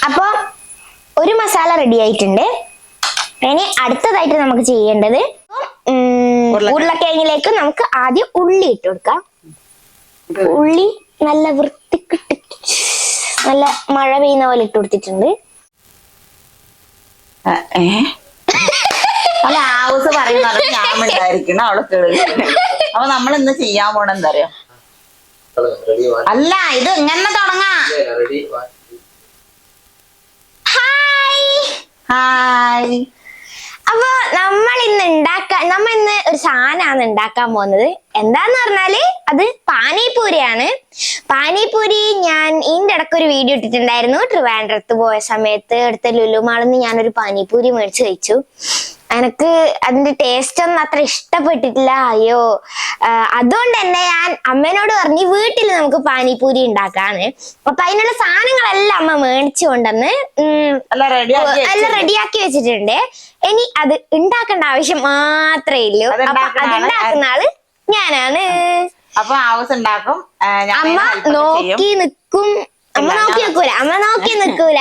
അപ്പൊ ഒരു മസാല റെഡി ആയിട്ടുണ്ട്. ഇനി അടുത്തതായിട്ട് നമുക്ക് ചെയ്യേണ്ടത് ഉരുളക്കിഴങ്ങിലേക്ക് നമുക്ക് ആദ്യം ഉള്ളി ഇട്ട് കൊടുക്കാം. ഉള്ളി നല്ല വൃത്തിക്കിട്ട് നല്ല മഴ പെയ്യുന്ന പോലെ ഇട്ട് കൊടുത്തിട്ടുണ്ട്. അല്ല ആവൂസ് പറയുന്നത് ഞാൻ ഉണ്ടായിരിക്കണം അവളെ കേൾക്കണം. അപ്പൊ നമ്മൾ ഇന്ന് ചെയ്യാൻ പോണ എന്താ അറിയോ? അല്ല ഇത് ഇങ്ങനെ തുടങ്ങാ. ഹായ്. അപ്പൊ നമ്മൾ ഇന്ന് ഒരു സാധനമാണ് ഉണ്ടാക്കാൻ പോകുന്നത്. എന്താന്ന് പറഞ്ഞാല് അത് പാനിപൂരിയാണ്. പാനിപൂരി ഞാൻ ഇതിന്റെ ഇടയ്ക്ക് ഒരു വീഡിയോ ഇട്ടിട്ടുണ്ടായിരുന്നു. ട്രിവാൻഡ്രത്ത് പോയ സമയത്ത് അടുത്ത ലുലു മാളിന്ന് ഞാനൊരു പാനിപൂരി മേടിച്ച് കഴിച്ചു. എനിക്ക് അതിന്റെ ടേസ്റ്റ് ഒന്നും അത്ര ഇഷ്ടപ്പെട്ടിട്ടില്ല. അയ്യോ, അതുകൊണ്ട് തന്നെ ഞാൻ അമ്മേനോട് പറഞ്ഞു വീട്ടിൽ നമുക്ക് പാനിപൂരി ഉണ്ടാക്കാന്ന്. അപ്പൊ അതിനുള്ള സാധനങ്ങളെല്ലാം അമ്മ മേടിച്ചു കൊണ്ടുവന്ന് എല്ലാം റെഡിയാക്കി വെച്ചിട്ടുണ്ട്. ഇനി അത് ഉണ്ടാക്കേണ്ട ആവശ്യം മാത്രമേ ഉള്ളൂ. അപ്പൊ അത് ഉണ്ടാക്കുന്ന ആള് ഞാനാണ്. അപ്പൊ ആവശ്യം ഉണ്ടാക്കും. അമ്മ നോക്കി നിക്കും. അമ്മ നോക്കി നിക്കൂല.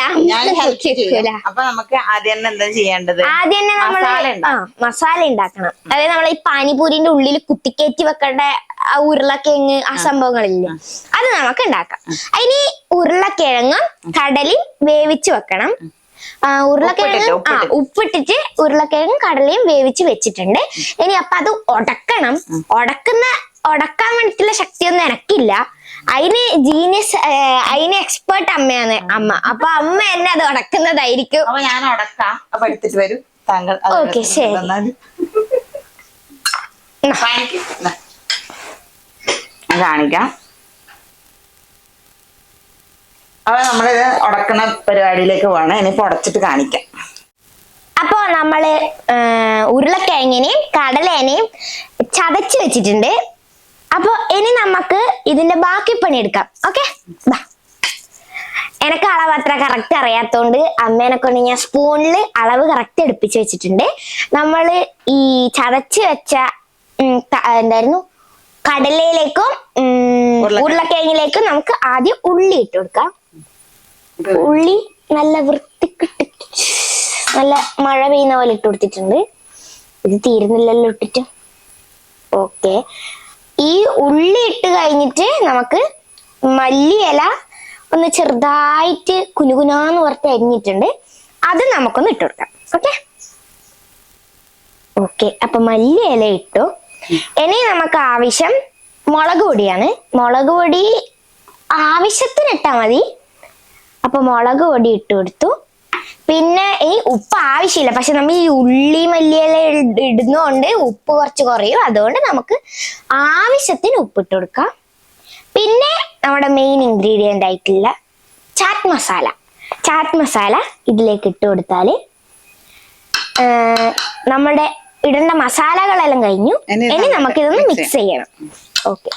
അപ്പൊ നമുക്ക് ആദ്യം തന്നെ എന്താ ചെയ്യേണ്ടത്? ആദ്യം തന്നെ നമ്മള് മസാല ഉണ്ടാക്കണം. അതായത് നമ്മൾ ഈ പാനിപൂരിന്റെ ഉള്ളിൽ കുത്തിക്കയറ്റി വെക്കേണ്ട ഉരുളക്കിഴങ്ങ് ആ സംഭവങ്ങളില്ലേ, അത് നമുക്ക് ഉണ്ടാക്കാം. അതിന് ഉരുളക്കിഴങ്ങും കടലയും വേവിച്ച് വെക്കണം. ഉരുളക്കിഴങ്ങ് ഉപ്പിട്ടിട്ട് ഉരുളക്കിഴങ്ങും കടലയും വേവിച്ച് വെച്ചിട്ടുണ്ട്. ഇനി അപ്പൊ അത് ഉടക്കാൻ വേണ്ടിയിട്ടുള്ള ശക്തിയൊന്നും എനക്കില്ല. അതിന് എക്സ്പേർട്ട് അമ്മയാണ് അമ്മ. അപ്പൊ അമ്മ എന്നെ അത് ഉടക്കുന്നതായിരിക്കും. അപ്പൊ ഞാൻ ഉടക്കാം. അപ്പൊ എടുത്തിട്ട് വരും താങ്കൾ. ഓക്കെ, ശരി. കാണിക്കാം. അപ്പൊ നമ്മളിത് ഉടക്കുന്ന പരിപാടിയിലേക്ക് പോകണം. ഇനിയിപ്പോ ഉടച്ചിട്ട് കാണിക്കാം. അപ്പൊ നമ്മള് ഉരുളക്കിഴങ്ങിനെയും കടലേനെയും ചതച്ച് വെച്ചിട്ടുണ്ട്. അപ്പൊ ഇനി നമുക്ക് ഇതിന്റെ ബാക്കി പണി എടുക്കാം. ഓക്കെ, എനക്ക് അളവ് അത്ര കറക്റ്റ് അറിയാത്തോണ്ട് അമ്മേനെ കൊണ്ട് ഞാൻ സ്പൂണിൽ അളവ് കറക്റ്റ് എടുപ്പിച്ച് വെച്ചിട്ടുണ്ട്. നമ്മള് ഈ ചതച്ച് വെച്ച എന്തായിരുന്നു കടലയിലേക്കും ഉരുളക്കിഴങ്ങിലേക്കും നമുക്ക് ആദ്യം ഉള്ളി ഇട്ട് കൊടുക്കാം. ഉള്ളി നല്ല വൃത്തിക്കിട്ട് നല്ല മഴ പെയ്യുന്ന പോലെ ഇട്ട് കൊടുത്തിട്ടുണ്ട്. ഇത് തീരുന്നില്ലല്ലോ ഇട്ടിട്ട്. ഓക്കെ, ഈ ഉള്ളി ഇട്ട് കഴിഞ്ഞിട്ട് നമുക്ക് മല്ലിയില ഒന്ന് ചെറുതായിട്ട് കുനുകുനാന്ന് പുറത്ത് അരിഞ്ഞിട്ടുണ്ട്. അത് നമുക്കൊന്ന് ഇട്ട് കൊടുക്കാം. ഓക്കെ, അപ്പൊ മല്ലിയില ഇട്ടു. ഇനി നമുക്ക് ആവശ്യം മുളക് പൊടിയാണ്. മുളക് പൊടി ആവശ്യത്തിന് ഇട്ടാ മതി. അപ്പൊ മുളക് പൊടി ഇട്ട് കൊടുത്തു. പിന്നെ ഈ ഉപ്പ് ആവശ്യമില്ല, പക്ഷെ നമ്മൾ ഈ ഉള്ളി മല്ലിയില ഇടുന്നോണ്ട് ഉപ്പ് കുറച്ച് കുറയും. അതുകൊണ്ട് നമുക്ക് ആവശ്യത്തിന് ഉപ്പിട്ട് കൊടുക്കാം. പിന്നെ നമ്മുടെ മെയിൻ ഇൻഗ്രീഡിയന്റ് ആയിട്ടുള്ള ചാറ്റ് മസാല ഇതിലേക്ക് ഇട്ട് കൊടുത്താല് നമ്മുടെ ഇടേണ്ട മസാലകളെല്ലാം കഴിഞ്ഞു. ഇനി നമുക്കിതൊന്ന് മിക്സ് ചെയ്യണം. ഓക്കെ,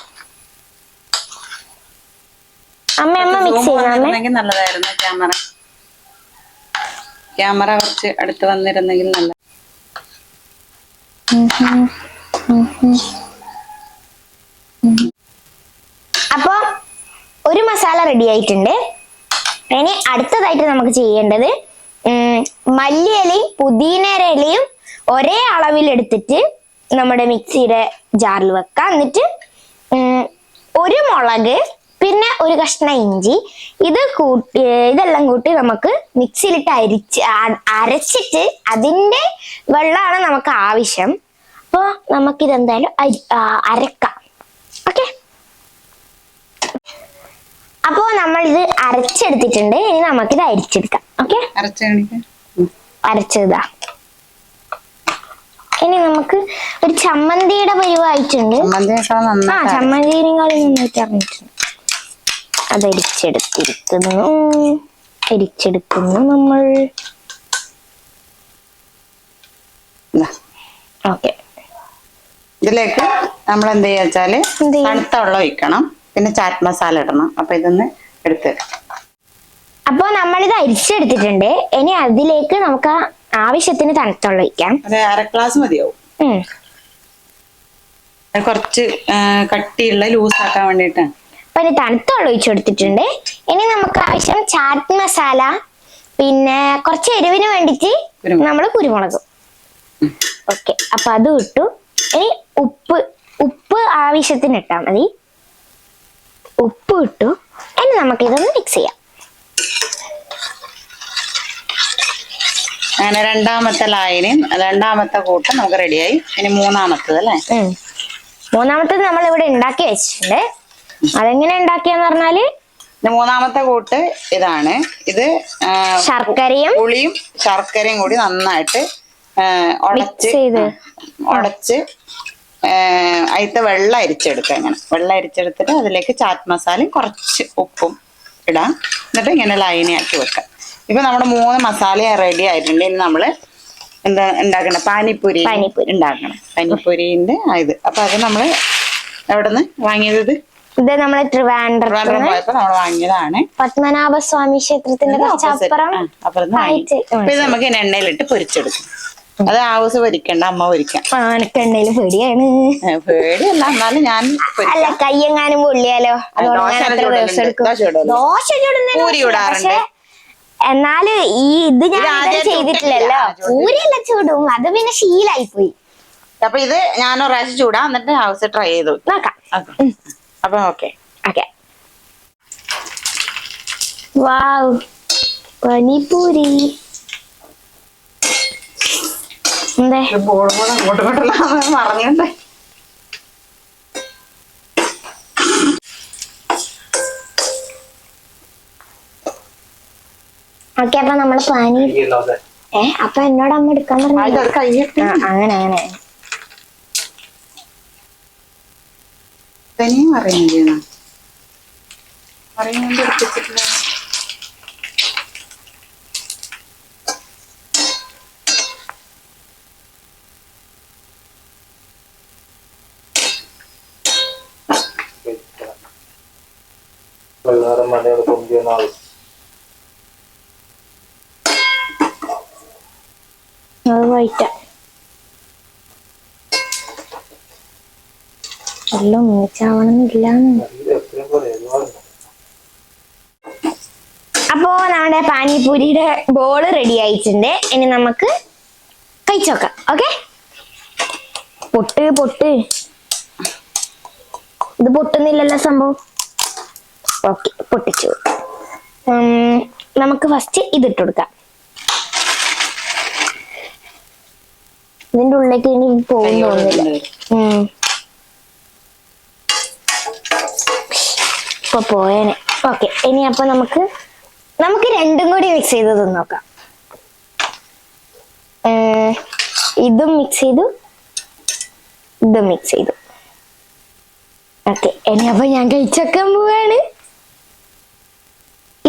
അമ്മ മിക്സ് ചെയ്യണം. നല്ലതായിരുന്നു ക്യാമറ കുറച്ച് അടുത്ത് വന്നിരുന്നെങ്കിൽ നല്ല. അപ്പൊ ഒരു മസാല റെഡി ആയിട്ടുണ്ട്. ഇനി അടുത്തതായിട്ട് നമുക്ക് ചെയ്യേണ്ടത് മല്ലിയിലയും പുതിനയുടെ ഇലയും ഒരേ അളവിൽ എടുത്തിട്ട് നമ്മുടെ മിക്സിയുടെ ജാറിൽ വെക്കാം. എന്നിട്ട് ഒരു മുളക് പിന്നെ ഒരു കഷ്ണം ഇഞ്ചി ഇതെല്ലാം കൂട്ടി നമുക്ക് മിക്സിയിലിട്ട് അരച്ചിട്ട് അതിന്റെ വെള്ളമാണ് നമുക്ക് ആവശ്യം. അപ്പൊ നമുക്കിതെന്തായാലും അരക്കാം. ഓക്കെ, അപ്പോ നമ്മൾ ഇത് അരച്ചെടുത്തിട്ടുണ്ട്. ഇനി നമുക്കിത് അരിച്ചെടുക്കാം. ഓക്കെ, അരച്ചതാ. ഇനി നമുക്ക് ഒരു ചമ്മന്തിയുടെ പരിവായിട്ടുണ്ട്. ചമ്മന്തിനേക്കാളും നന്നായിട്ട് അറിഞ്ഞിട്ടുണ്ട്. അത് അരിച്ചെടുക്കുന്നു നമ്മൾ. ഓക്കെ, ഇതിലേക്ക് നമ്മൾ എന്ത് ചെയ്യാച്ചാല് തണുത്ത വെള്ളം ഒഴിക്കണം. പിന്നെ ചാറ്റ് മസാല ഇടണം. അപ്പൊ ഇതൊന്ന് എടുത്ത് അപ്പൊ നമ്മളിത് അരിച്ചെടുത്തിട്ടുണ്ട്. ഇനി അതിലേക്ക് നമുക്ക് ആവശ്യത്തിന് തണുത്ത വെള്ളം ഒഴിക്കാം. അര ഗ്ലാസ് മതിയാവും. കുറച്ച് കട്ടിയുള്ള ലൂസ് ആക്കാൻ വേണ്ടിട്ടാണ്. അപ്പൊ ഇനി തണുത്ത വെള്ളം ഒഴിച്ചു കൊടുത്തിട്ടുണ്ട്. ഇനി നമുക്ക് ആവശ്യം ചാറ്റ് മസാല, പിന്നെ കുറച്ച് എരിവിന് വേണ്ടിട്ട് നമ്മള് കുരുമുളക്. ഓക്കെ, അപ്പൊ അത് ഇട്ടു. ഇനി ഉപ്പ് ആവശ്യത്തിന് ഇട്ടാ മതി. ഉപ്പ് ഇട്ടു. ഇനി നമുക്കിതൊന്ന് മിക്സ് ചെയ്യാം. അങ്ങനെ രണ്ടാമത്തെ കൂട്ട് നമുക്ക് റെഡിയായി. ഇനി മൂന്നാമത്തത് അല്ലേ? മൂന്നാമത്തത് നമ്മൾ ഇവിടെ ഉണ്ടാക്കി വെച്ചിട്ടുണ്ട്. അതെങ്ങനെ ഉണ്ടാക്കിയെന്ന് പറഞ്ഞാല് മൂന്നാമത്തെ കൂട്ട് ഇതാണ്. ഇത് പുളിയും ശർക്കരയും കൂടി നന്നായിട്ട് ഉടച്ച് അതിലത്തെ വെള്ളം അരിച്ചെടുക്കുക. ഇങ്ങനെ വെള്ളം അരിച്ചെടുത്തിട്ട് അതിലേക്ക് ചാറ്റ് മസാലയും കുറച്ച് ഉപ്പും ഇടാം. എന്നിട്ട് ഇങ്ങനെ ലൈനാക്കി വെക്കാം. ഇപ്പൊ നമ്മുടെ 3 മസാല റെഡി ആയിട്ടുണ്ട്. ഇനി നമ്മള് എന്താ ഉണ്ടാക്കണം? പാനിപ്പൂരി ഉണ്ടാക്കണം. പാനിപ്പൂരിന്റെ ഇത്. അപ്പൊ അത് നമ്മള് എവിടെ നിന്ന് വാങ്ങിയത്? ഇത് നമ്മള് ട്രിവാൻഡ്രം പോയപ്പോ നമ്മൾ വാങ്ങിയതാണ്. പത്മനാഭസ്വാമി ക്ഷേത്രത്തിന്റെ ഇത് നമുക്ക് എണ്ണയിലിട്ട് പൊരിച്ചെടുക്കും. അത് ആവശ്യം പൊരിക്കണ്ട, അമ്മ പൊരിക്കാം. എണ്ണയില് പേടിയാണ്. പേടിയല്ല, എന്നാലും ഞാൻ അല്ല, കയ്യെങ്ങാനും പൊള്ളിയാലോ. ദോശ ചുടുന്നുണ്ട്. എന്നാല് ഈ ഇത് ഞാൻ ചെയ്തിട്ടില്ലല്ലോ. പൂരിയല്ല ചൂടും, അത് പിന്നെ ശീലായി പോയി. അപ്പൊ ഇത് ഞാൻ ഒരു പ്രാവശ്യം ചൂടാ, എന്നിട്ട് ഹൗസ് ട്രൈ ചെയ്തു നോക്കാം. അപ്പൊ ഓക്കെ. വാവ്, പാനിപൂരി. മറഞ്ഞുണ്ട്. ഓക്കെ, അപ്പൊ നമ്മള് പാനി അപ്പൊ എന്നോട് അമ്മ എടുക്കാൻ പറഞ്ഞു. അങ്ങനെ അത് വൈറ്റ എല്ലാം ഒന്നിച്ചാവണമെന്നില്ല. അപ്പോ നമ്മുടെ പാനിപൂരിയുടെ ബോള് റെഡി ആയിട്ടുണ്ട്. ഇനി നമുക്ക് കഴിച്ചോക്കാം. ഓക്കെ, പൊട്ട് ഇത് പൊട്ടുന്നില്ലല്ലോ സംഭവം. ഓക്കെ, പൊട്ടിച്ചു. നമുക്ക് ഫസ്റ്റ് ഇതിട്ട് കൊടുക്കാം. ഇതിന്റെ ഉള്ളിലേക്ക് ഇനി പോകുന്നു തോന്നുന്നില്ല. ഇപ്പൊ പോയേനെ. ഓക്കെ, ഇനി അപ്പൊ നമുക്ക് രണ്ടും കൂടി മിക്സ് ചെയ്ത് നോക്കാം. ഇതും മിക്സ് ചെയ്തു, ഇതും മിക്സ് ചെയ്തു. ഓക്കെ, ഇനി അപ്പൊ ഞാൻ കഴിച്ചൊക്കാൻ പോവാണ്.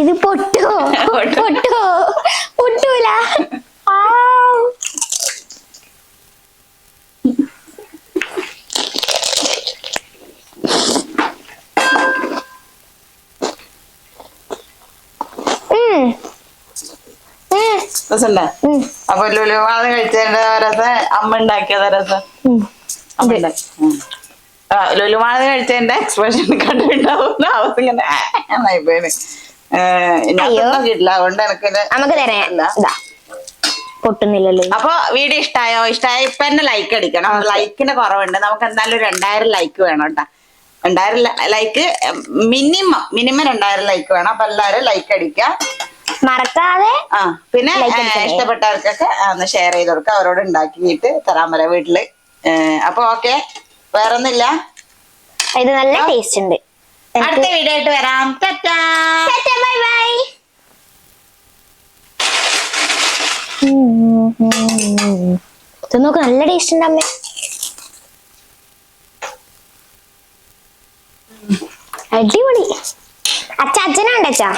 ഇത് പൊട്ടൂല. അപ്പൊ ലുലുമാള് കഴിച്ചതിന്റെ രസം അമ്മ ഉണ്ടാക്കിയത് രസം. ലുലുമാള് കഴിച്ചതിന്റെ എക്സ്പ്രഷൻ കണ്ടിട്ടുണ്ടാവുന്ന അവസ്ഥ ഇങ്ങനെ ആയിപ്പോയിന്. കിട്ടില്ല, അതുകൊണ്ട് എനിക്ക് പൊട്ടുന്നില്ലല്ലോ. അപ്പൊ വീഡിയോ ഇഷ്ടമായോ? ഇപ്പൊ തന്നെ ലൈക്ക് അടിക്കണം. ലൈക്കിന് കുറവുണ്ട്. നമുക്ക് എന്തായാലും 2000 ലൈക്ക് വേണം കേട്ടാ. 2000 ലൈക്ക് മിനിമം 2000 ലൈക്ക് വേണം. അപ്പൊ എല്ലാരും ലൈക്ക് അടിക്കുക മറക്കാതെ. പിന്നെ ഇഷ്ടപ്പെട്ടവർക്കൊക്കെ ഒന്ന് ഷെയർ ചെയ്ത് കൊടുക്കുക. അവരോട് ഉണ്ടാക്കിയിട്ട് തരാൻ പറയാം വീട്ടില്. അപ്പൊ ഓക്കെ, വേറൊന്നുമില്ല. ഇത് നല്ല ടേസ്റ്റ് ഉണ്ട്. അടുത്ത വീഡിയോ ആയിട്ട് വരാം. Bye bye. നോക്ക്, നല്ല ടേസ്റ്റ് ഉണ്ട് അമ്മ. അടിപൊളി. അച്ഛനുണ്ട് അച്ഛാ.